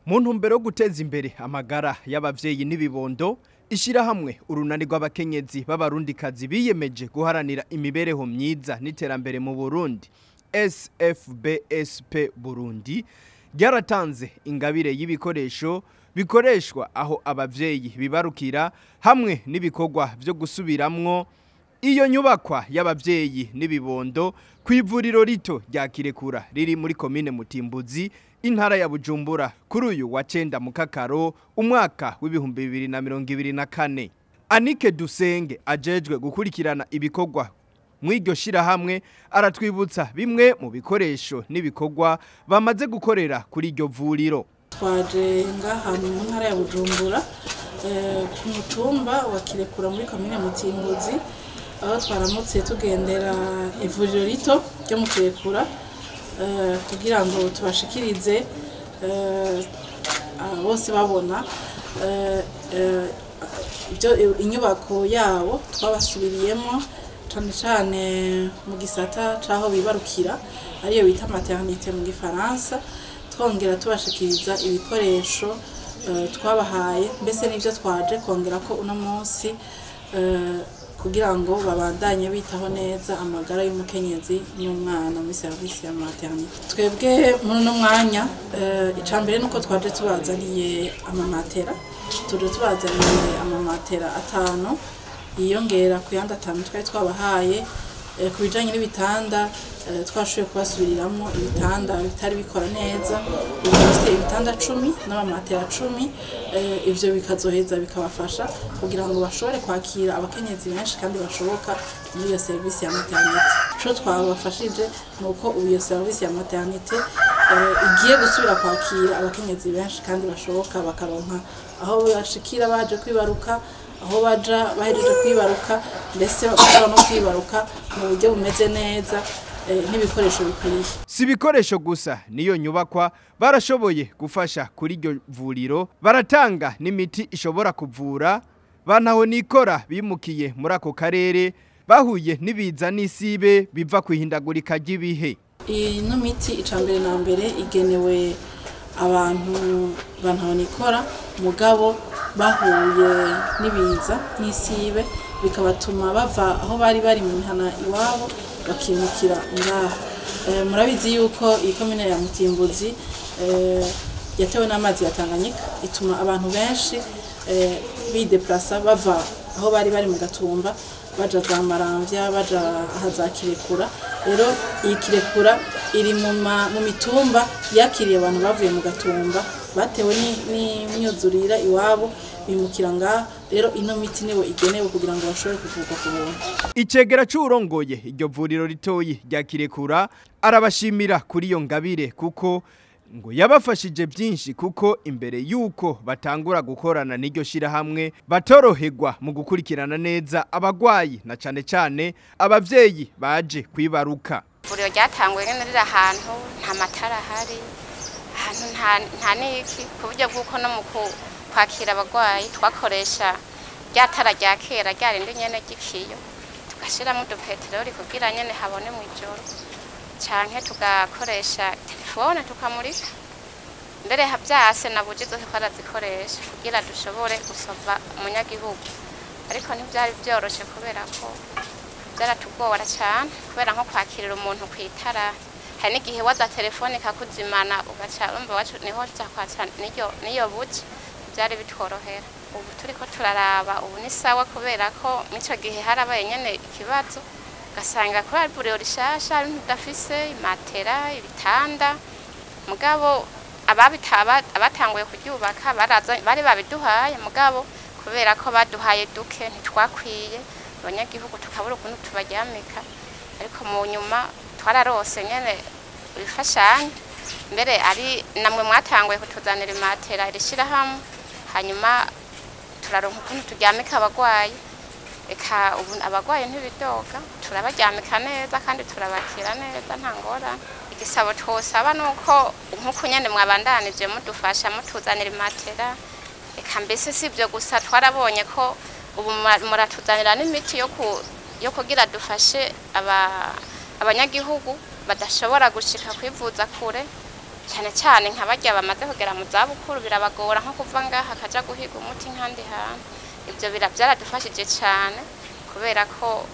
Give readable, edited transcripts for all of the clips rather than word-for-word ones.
Mu ntumbero yo guteza imbere amagara y'abavyeyi n'ibibondo, ishirahamwe urunani rw'abakenyezi b'abarundikazi biyemeje guharanira imibereho myiza n'iterambere mu Burundi SFBSP Burundi ryaratanze ingabire y'ibikoresho bikoreshwa aho abavyeyi bibarukira hamwe n'ibikorwa byo gusubiramwo iyo nyubakwa y'abavyeyi n'ibibondo kw'ivuriro rito rya Kirekura riri muri komine Mutimbuzi intara ya Bujumbura kuri uyu wa 9 Mukakaro umwaka w'ibihumbi 2024. Anike Dusenge ajejwe gukurikirana ibikorwa mw'iryo shirahamwe aratwibutsa bimwe mu bikoresho n'ibikorwa bamaze gukorera kuri iryo vuriro. Twaje ngaha mu ntara ya Bujumbura ku mutumba wa Kirekura muri komine Mutimbuzi aho twaramutse tugendera ivuriro rito ryo mu Kirekura kugira ngo tubashikirize bose babona inyubako yabo twabasubiriyemo cyane mu gisata caho bibarukira ariyo bita maternité mu gifaransa twongera tubashikiriza ibikoresho twabahaye mbese nivyo twaje kongera ko uno munsi kugira ngo babandanye bitaho neza amagara y'umukenyezi n'umwana muri service ya maternité. Twebwe muri no mwanya icambere nuko twaje tubazaniye amamatera tubazaniye amamatera 5 yiyongera ku yandi 5 twari twabahaye ku bijanye n'ibitanda twashoboye kubasubiriramo ibitanda bitari bikora neza bifite ibitanda 10 n'amamatera 10 ivyo bikazoheza bikabafasha kugira ngo bashobore kwakira abakenyezi benshi kandi bashoboka muri iyo service ya maternité. Cyo twabafashije nuko iyo service ya maternité igiye gusubira kwakira abakenyezi benshi kandi bashoboka bakaronka aho bashikira baje kwibaruka aho baja bahejeje kwibaruka mbese bakaba no kwibaruka mu buryo bumeze neza n'ibikoresho bikwiye. Si bikoresho gusa niyo nyubakwa barashoboye gufasha kuri iryo vuriro baratanga n'imiti ishobora kuvura bantaho nikora bimukiye muri ako karere bahuye nibiza n'isibe biva kwihindagurika ry'ibihe. Ino miti icambere na mbere igenewe abantu bantaho nikora mugabo bahuye nibiza n'isibe bikabatuma bava aho bari mu mihana iwabo bakimukira ngaha. Murabizi yuko iyi komine ya Mutimbuzi yatewe n'amazi ya Tanganyika ituma abantu benshi bideplasa bava aho bari mu Gatumba baja za Maramvya baja ahaza Kirekura. Rero iyi Kirekura iri mu mitumba yakiriye abantu bavuye mu Gatumba batewe n'imyuzurira iwabo bimukira ngaha. Rero ino miti niwe igenewe kugira ngo bashobore kuvurwa ku buntu. Icegera c'urongoye iryo vuriro ritoyi rya Kirekura arabashimira kuri iyo ngabire kuko ngo yabafashije byinshi kuko imbere yuko batangura gukorana n'iryo shirahamwe batoroherwa mu gukurikirana neza abagwayi na cane abavyeyi baje kwibaruka. Vuriro ryatanguye nyene riri ahantu nta matara hari ahantu nta niki ku buryo bw'uko no mu kwakira abagwayi twakoresha ryatara rya kera ryarindi nyene gikiyo tugashiramo udupeteroli kugira nyene habone mu ijoro canke tugakoresha telefone tukamurika mbere havyase nabujizo twarazikoresha kugira dushobore gusova umunyagihugu ariko ntivyari vyoroshe kubera ko byaratugora cyane kubera nko kwakirira umuntu kwitara hari n'igihe waza telefone kakuzimana ugaca umva wacu niho zakwatsa niyo buci byari bitworohera. Ubu turiko turaraba ubu ni sawa kubera ko mico gihe harabaye nyene ikibazo gasanga ko vuriro rishasha ntudafise imatera ibitanda mugabo abatanguye kuryubaka bari babiduhaye mugabo kubera ko baduhaye duke ntitwakwiye abanyagihugu tukabura ukuntu tubaryamika ariko mu nyuma twararose nyene bifashanya mbere ari namwe mwatanguye kutuzanira imatera irishirahamwe hanyuma turaronka ukuntu turyamika abagwayi eka ubu abagwayi ntibidoga turabaryamika neza kandi turabakira neza nta ngorane. Igisabo twosaba nuko nkuko nyene mwabandanije mudufasha mutuzanira imatera eka mbese sivyo gusa twarabonye ko ubu muratuzanira n'imiti yo kugira dufashe abanyagihugu badashobora gushika kwivuza kure cyane cyane nk'abarya bamaze kugera mu zabukuru birabagora nko kuva ngaha akaja guhiga umuti nk'andi hantu. Ibyo byaradufashije cyane kubera ko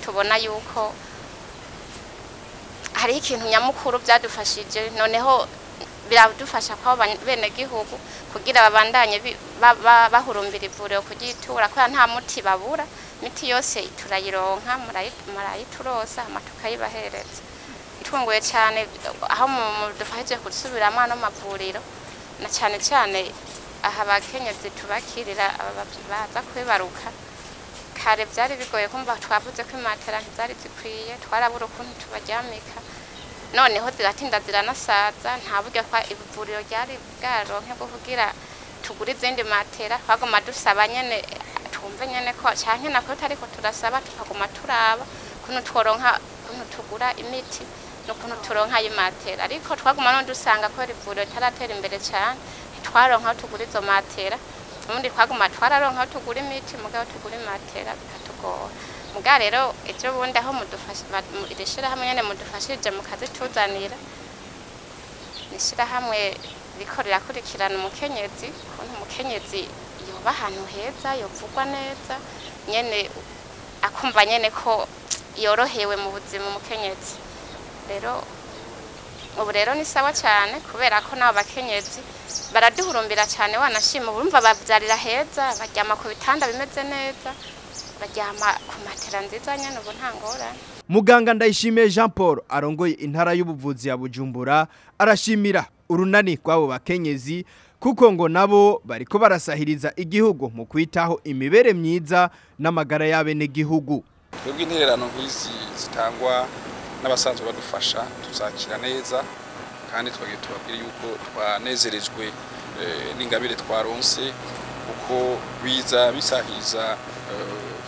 tubona yuko hari ikintu nyamukuru byadufashije, noneho biradufasha ko bene gihugu kugira babandanye bahurumbira ivuriro kugitura ko nta muti babura, miti yose turayironka murayiturosa amatukayibahereza. Tunguye cyane aho dufashije gusubiramo ano mavuriro na cyane cyane aha abakenyezi tubakirira baza kwibaruka. Kare byari bigoye kumva twavuze ko imatera ntizari zikwiye, twarabura ukuntu tubaryamika, noneho ziratinda ziranasaza, nta buryo kwa ivuriro ryari bwaronke bwo kugira tugura izindi matera. Twaguma dusaba nyene twumve nyene ko canke nako tariko turasaba, tukaguma turaba kuntu tworonka kuntu tugura imiti no kuntu turonka imatera, ariko twaguma no dusanga ko ivuriro taratera imbere cyane, twaronka tugura izo matera. Ubundi twaguma twararonka tugura imiti, mugabo tugura imatera bikatugora. Muga rero ejo bundi aho irishira hamwe nyene mudufashije mukazi tuzanira, nishira hamwe rikorera kurikirana umukenyezi, kuntu umukenyezi yoba ahantu heza, yovugwa neza, nyene akumva nyene ko yorohewe mu buzima umukenyezi. Rero ubu rero ni sawa cyane kubera ko nabo bakenyezi baraduhurumbira cyane, wanashima urumva bavyarira heza, baryama ku bitanda bimeze neza, baryama ku matera nziza nyene, ubu nta ngorane. Muganga Ndayishimiye Jean Paul arongoye intara y'ubuvuzi ya Bujumbura arashimira urunani rw'abo bakenyezi kuko ngo nabo bariko barasahiriza igihugu mu kwitaho imibere myiza n'amagara y'abene gihugu. Twebwe intererano nk'izi zitangwa n'abasanzwe badufasha tuzakira neza, kandi twagiye tubabwira yuko twanezerejwe n'ingabire twaronse uko biza bisahiriza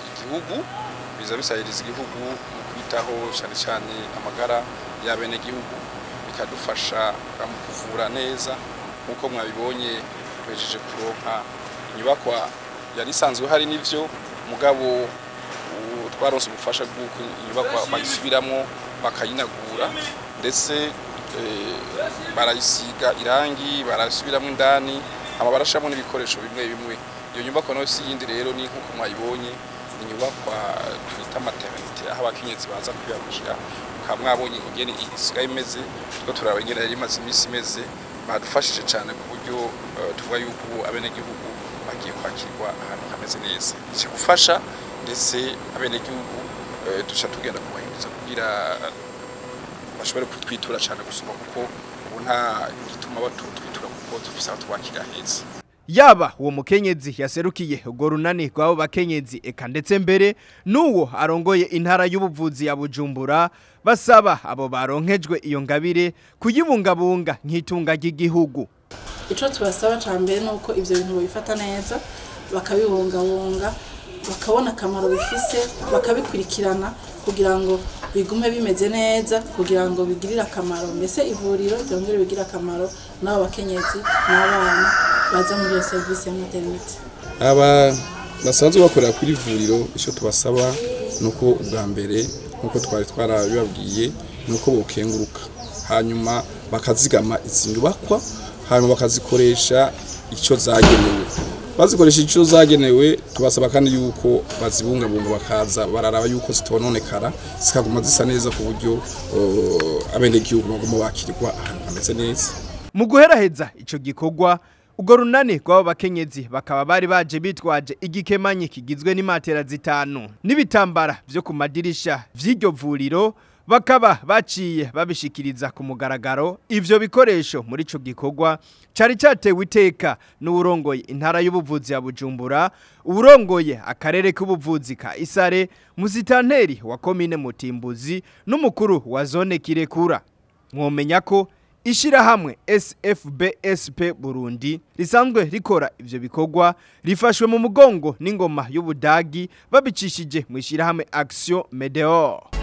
igihugu, bisahiriza igihugu mu kwitaho cyane cyane amagara y'abene gihugu, bikadufasha mu kuvura neza. Nkuko mwabibonye twejeje kuronka inyubakwa yari isanzwe hari n'ivyo, mugabo twaronse ubufasha bw'uko inyubakwa bayisubiramo bakayinagura, ndetse barayisiga irangi, barasubiramo indani, barashamo n'ibikoresho bimwe bimwe. Iyo nyubakwa nayo si yindi rero, ni nkuko mwayibonye inyubakwa twita maternité, aho abakenyezi baza kwiyarusha. Mwabonye ingene isigaye imeze, twa turaba ingene yari imaze imisi imeze, badufashije cyane ku buryo tuvuga yuko abene gihugu bagiye kwakirwa ahantu hameze neza. Iki gufasha ndetse abene gihugu duca tugenda kubahiriza kugira bashobore kutwitura cyane gusoma, kuko ubu nta gituma batutwitura kuko dufise aho twakira heza. Yaba uwo mukenyezi yaserukiye urwo runani rw'abo bakenyezi eka ndetse mbere n'uwo arongoye intara y'ubuvuzi ya Bujumbura basaba abo baronkejwe iyo ngabire kuyibungabunga nk'itunga ry'igihugu. Ico tubasaba cyambere nuko ivyo bintu bifata neza, bakabibungabunga, bakabona akamaro bifise, bakabikurikirana kugira ngo bigume bimeze neza, kugira ngo bigirire akamaro mbese ivuriro ryongere bigira akamaro n'abo bakenyezi n'abana baza muri iyo service ya maternité. Aba basanzwe bakorera kuri ivuriro, icyo tubasaba nuko ubwa mbere nkuko twari twarabibabwiye nuko bokenguruka, hanyuma bakazigama izi nyubakwa, hanyuma bakazikoresha icyo zagenewe. Bazikoresha icyo zagenewe, tubasaba kandi yuko bazibungabunga, bakaza bararaba yuko zitononekara, zikaguma zisa neza ku buryo abene gihugu baguma bakirirwa ahantu hameze neza. Mu guheraheza ico gikorwa, urwo runani rw'abo bakenyezi bakaba bari baje bitwaje igikemanyi kigizwe n'imatera 5 n'ibitambara vyo ku madirisha vy'iryo vuriro, bakaba baciye babishikiriza ku mugaragaro ivyo bikoresho muri ico gikorwa cari cyatewe iteka n'uburongoye intara y'ubuvuzi ya Bujumbura, uburongoye akarere k'ubuvuzi ka Isare, musitanteri wa komine Mutimbuzi n'umukuru wa zone Kirekura. Mwomenya ko ishirahamwe SFBSP Burundi risanzwe rikora ivyo bikorwa rifashwe mu mugongo n'ingoma y'Ubudagi babicishije mu ishirahamwe Action Medeor.